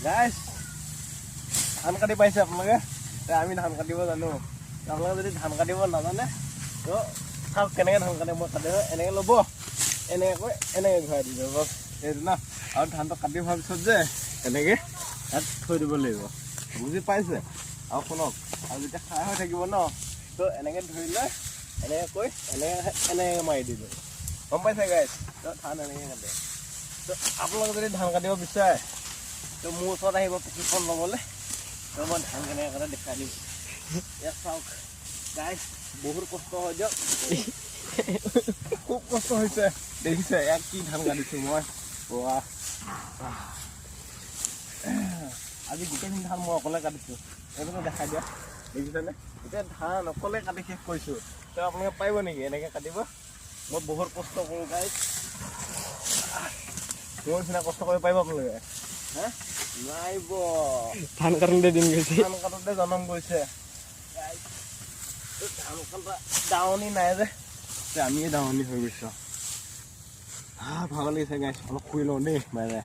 গাইছ ধান কাটি পাইছে আপোনালোকে আমি ধান কাটিব জানো আপোনালোকে যদি ধান কাটিব নাজানে তো চাওক কেনেকৈ ধান কাটে মই কাটি এনেকৈ ল'ব এনেকৈ এনেকৈ ঘূৰাই দি দিব সেইটো ন আৰু ধানটো কাটি হোৱাৰ পিছত যে এনেকৈ ইয়াত থৈ দিব লাগিব বুজি পাইছে আৰু শুনক আৰু যেতিয়া খাই হৈ থাকিব ন তো এনেকৈ ধৰি লৈ এনেকৈ এনেকৈ মাৰি দিব গম পাইছে গাইছ তো ধান এনেকৈ কাটে তো আপোনালোকে যদি ধান কাটিব বিচাৰে তো মোৰ ওচৰত আহিব প্ৰশিক্ষণ ল'বলৈ তো মই ধান কেনেকৈ কাটে দেখাই দিম ইয়াত চাওক গাইছ বহুত কষ্ট হয় দিয়ক খুব কষ্ট হৈছে দেখিছে ইয়াত কি ধান কাটিছোঁ মই আজি গোটেইখিনি ধান মই অকলে কাটিছোঁ এইটো দেখাই দিয়া দেখিছেনে এতিয়া ধান অকলে কাটি শেষ কৰিছোঁ তো আপোনালোকে পাৰিব নেকি এনেকৈ কাটিব মই বহুত কষ্ট কৰোঁ গাইছ মোৰ নিচিনা কষ্ট কৰিব পাৰিব আপোনালোকে হা নাইব ধান কাটোতে দিন গৈছে ধান কাটোতে জনম গৈছে ধান কটা দাৱনি নাই যে আমিয়ে দাৱনি হৈ গৈছোঁ ভাগৰ লাগিছে গাইছ অলপ শুই লওঁ দেই বাই বাই